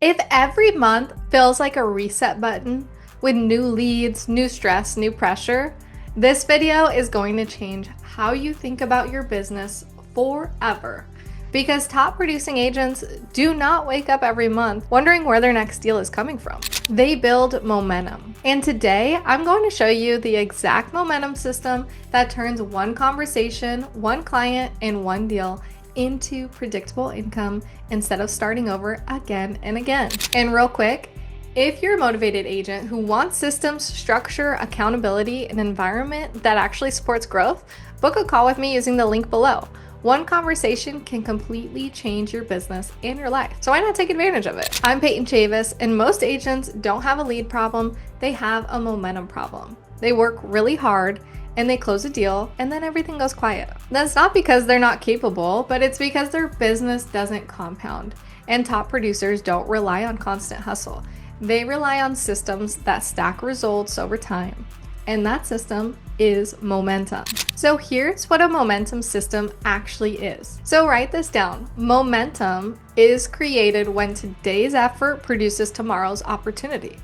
If every month feels like a reset button with new leads, new stress, new pressure, this video is going to change how you think about your business forever. Because top producing agents do not wake up every month wondering where their next deal is coming from. They build momentum. And today, I'm going to show you the exact momentum system that turns one conversation, one client, and one deal into predictable income instead of starting over again and again. And real quick, if you're a motivated agent who wants systems, structure, accountability, an environment that actually supports growth, book a call with me using the link below. One conversation can completely change your business and your life. So why not take advantage of it? I'm Payton Chavis, and most agents don't have a lead problem, they have a momentum problem. They work really hard and they close a deal and then everything goes quiet. That's not because they're not capable, but it's because their business doesn't compound. And top producers don't rely on constant hustle. They rely on systems that stack results over time. And that system is momentum. So here's what a momentum system actually is. So write this down. Momentum is created when today's effort produces tomorrow's opportunity.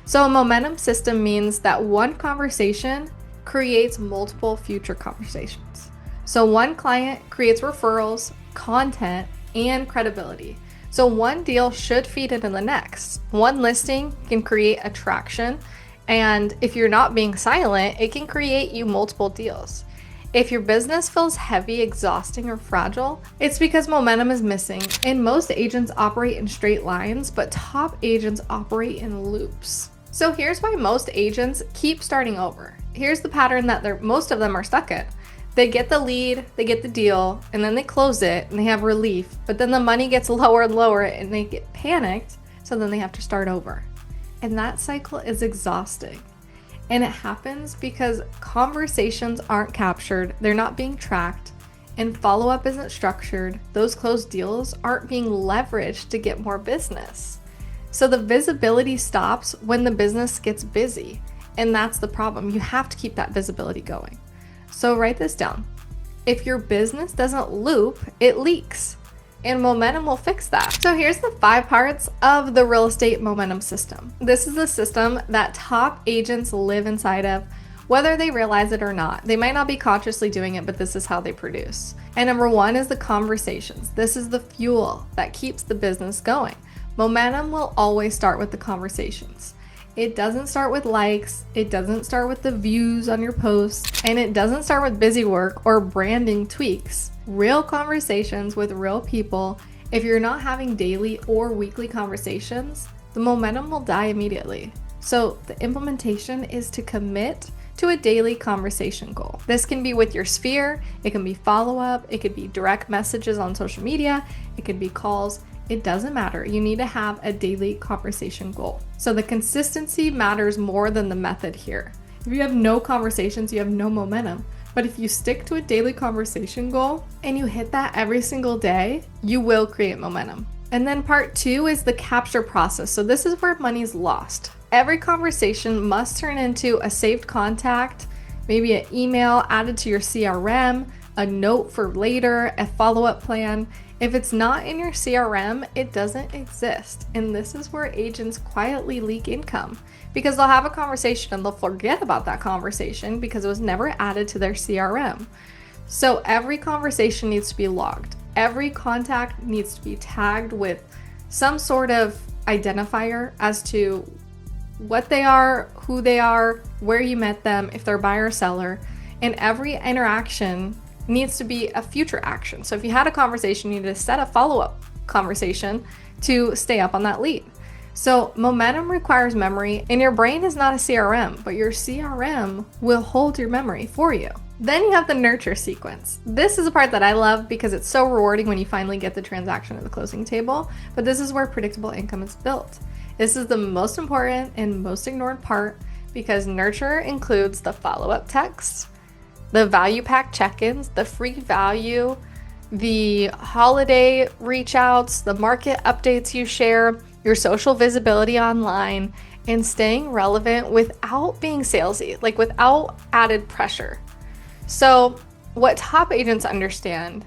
So a momentum system means that one conversation creates multiple future conversations. So one client creates referrals, content, and credibility. So one deal should feed into the next. One listing can create attraction, and if you're not being silent, it can create you multiple deals. If your business feels heavy, exhausting, or fragile, it's because momentum is missing. And most agents operate in straight lines, but top agents operate in loops. So here's why most agents keep starting over. Here's the pattern that most of them are stuck in. They get the lead, they get the deal, and then they close it and they have relief, but then the money gets lower and lower and they get panicked, so then they have to start over. And that cycle is exhausting. And it happens because conversations aren't captured, they're not being tracked, and follow-up isn't structured. Those closed deals aren't being leveraged to get more business. So the visibility stops when the business gets busy. And that's the problem. You have to keep that visibility going. So write this down. If your business doesn't loop, it leaks. And momentum will fix that. So here's the 5 parts of the real estate momentum system. This is the system that top agents live inside of, whether they realize it or not. They might not be consciously doing it, but this is how they produce. And number 1 is the conversations. This is the fuel that keeps the business going. Momentum will always start with the conversations. It doesn't start with likes, it doesn't start with the views on your posts, and it doesn't start with busy work or branding tweaks. Real conversations with real people, if you're not having daily or weekly conversations, the momentum will die immediately. So the implementation is to commit to a daily conversation goal. This can be with your sphere, it can be follow-up, it could be direct messages on social media, it could be calls. It doesn't matter. You need to have a daily conversation goal. So the consistency matters more than the method here. If you have no conversations, you have no momentum. But if you stick to a daily conversation goal and you hit that every single day, you will create momentum. And then part 2 is the capture process. So this is where money's lost. Every conversation must turn into a saved contact, maybe an email added to your CRM, a note for later, a follow-up plan. If it's not in your CRM, it doesn't exist. And this is where agents quietly leak income because they'll have a conversation and they'll forget about that conversation because it was never added to their CRM. So every conversation needs to be logged. Every contact needs to be tagged with some sort of identifier as to what they are, who they are, where you met them, if they're buyer or seller. And every interaction needs to be a future action. So if you had a conversation, you need to set a follow-up conversation to stay up on that lead. So momentum requires memory, and your brain is not a CRM, but your CRM will hold your memory for you. Then you have the nurture sequence. This is the part that I love because it's so rewarding when you finally get the transaction at the closing table, but this is where predictable income is built. This is the most important and most ignored part because nurture includes the follow-up text, the value pack check-ins, the free value, the holiday reach outs, the market updates you share, your social visibility online, and staying relevant without being salesy, like without added pressure. So what top agents understand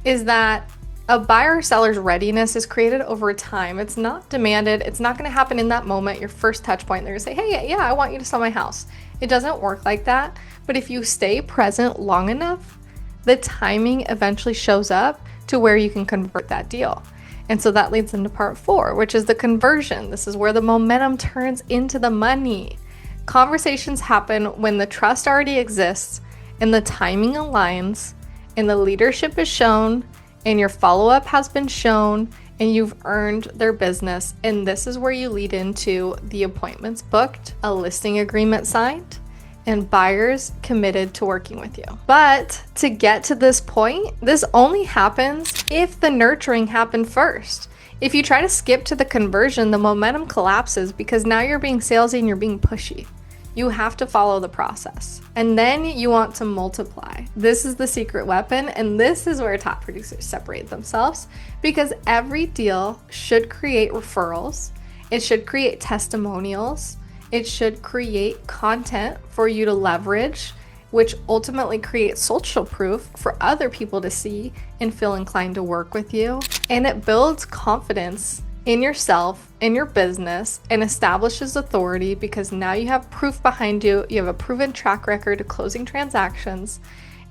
is that A buyer or seller's readiness is created over time. It's not demanded. It's not going to happen in that moment, your first touch point. They're going to say, hey, yeah, I want you to sell my house. It doesn't work like that. But if you stay present long enough, the timing eventually shows up to where you can convert that deal. And so that leads into part 4, which is the conversion. This is where the momentum turns into the money. Conversations happen when the trust already exists and the timing aligns and the leadership is shown and your follow-up has been shown and you've earned their business. And this is where you lead into the appointments booked, a listing agreement signed, and buyers committed to working with you. But to get to this point, this only happens if the nurturing happened first. If you try to skip to the conversion, the momentum collapses because now you're being salesy and you're being pushy. You have to follow the process. And then you want to multiply. This is the secret weapon, and this is where top producers separate themselves, because every deal should create referrals. It should create testimonials. It should create content for you to leverage, which ultimately creates social proof for other people to see and feel inclined to work with you. And it builds confidence in yourself, in your business, and establishes authority because now you have proof behind you. You have a proven track record of closing transactions.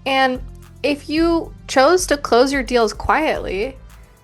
And if you chose to close your deals quietly,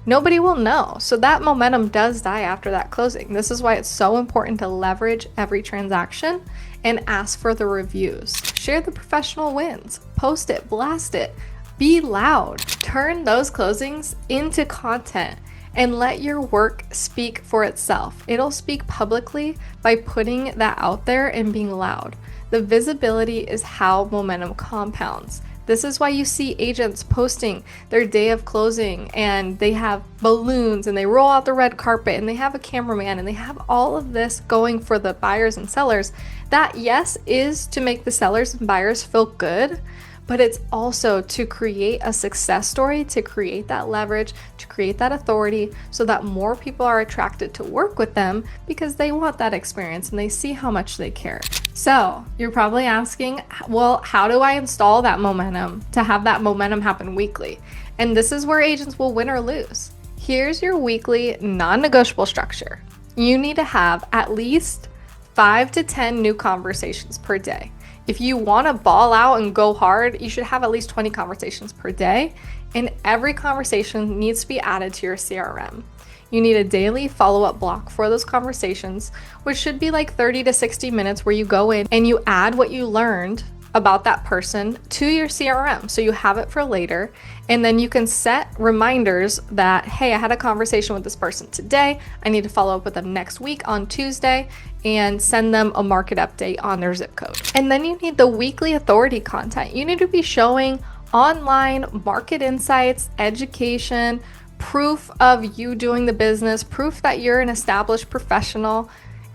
nobody will know. So that momentum does die after that closing. This is why it's so important to leverage every transaction and ask for the reviews. Share the professional wins, post it, blast it, be loud. Turn those closings into content and let your work speak for itself. It'll speak publicly by putting that out there and being loud. The visibility is how momentum compounds. This is why you see agents posting their day of closing and they have balloons and they roll out the red carpet and they have a cameraman and they have all of this going for the buyers and sellers. That, yes, is to make the sellers and buyers feel good, but it's also to create a success story, to create that leverage, to create that authority so that more people are attracted to work with them because they want that experience and they see how much they care. So you're probably asking, well, how do I install that momentum to have that momentum happen weekly? And this is where agents will win or lose. Here's your weekly non-negotiable structure. You need to have at least 5 to 10 new conversations per day. If you want to ball out and go hard, you should have at least 20 conversations per day, and every conversation needs to be added to your CRM. You need a daily follow-up block for those conversations, which should be like 30 to 60 minutes where you go in and you add what you learned about that person to your CRM so you have it for later. And then you can set reminders that, hey, I had a conversation with this person today. I need to follow up with them next week on Tuesday and send them a market update on their zip code. And then you need the weekly authority content. You need to be showing online market insights, education, proof of you doing the business, proof that you're an established professional,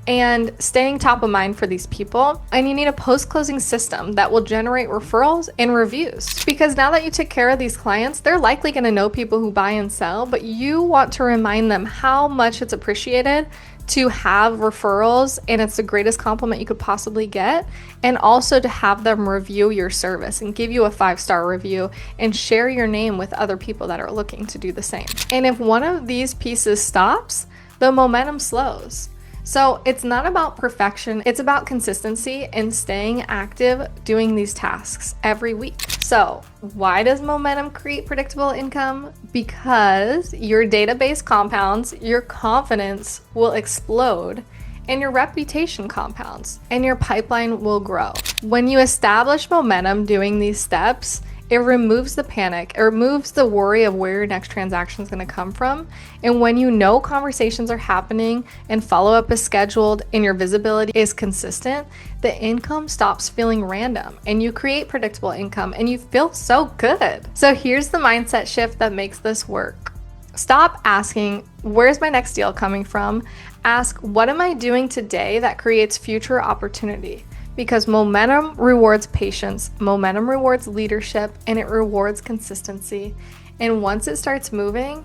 and staying top of mind for these people. And you need a post-closing system that will generate referrals and reviews. Because now that you took care of these clients, they're likely going to know people who buy and sell, but you want to remind them how much it's appreciated to have referrals, and it's the greatest compliment you could possibly get. And also to have them review your service and give you a 5-star review and share your name with other people that are looking to do the same. And if one of these pieces stops, the momentum slows. So it's not about perfection, it's about consistency and staying active doing these tasks every week. So why does momentum create predictable income? Because your database compounds, your confidence will explode, and your reputation compounds, and your pipeline will grow. When you establish momentum doing these steps, it removes the panic, it removes the worry of where your next transaction is going to come from. And when you know conversations are happening and follow-up is scheduled and your visibility is consistent, the income stops feeling random and you create predictable income and you feel so good. So here's the mindset shift that makes this work. Stop asking, where's my next deal coming from? Ask, what am I doing today that creates future opportunity? Because momentum rewards patience, momentum rewards leadership, and it rewards consistency. And once it starts moving,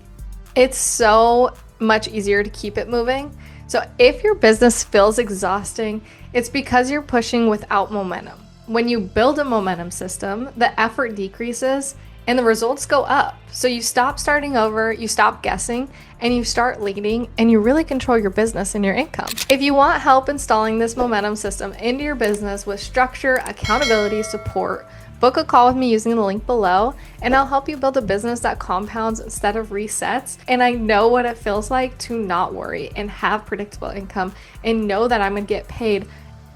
it's so much easier to keep it moving. So if your business feels exhausting, it's because you're pushing without momentum. When you build a momentum system, the effort decreases and the results go up. So you stop starting over, you stop guessing, and you start leading, and you really control your business and your income. If you want help installing this momentum system into your business with structure, accountability, support, book a call with me using the link below, and I'll help you build a business that compounds instead of resets. And I know what it feels like to not worry and have predictable income and know that I'm gonna get paid,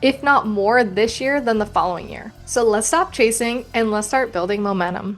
if not more this year than the following year. So let's stop chasing and let's start building momentum.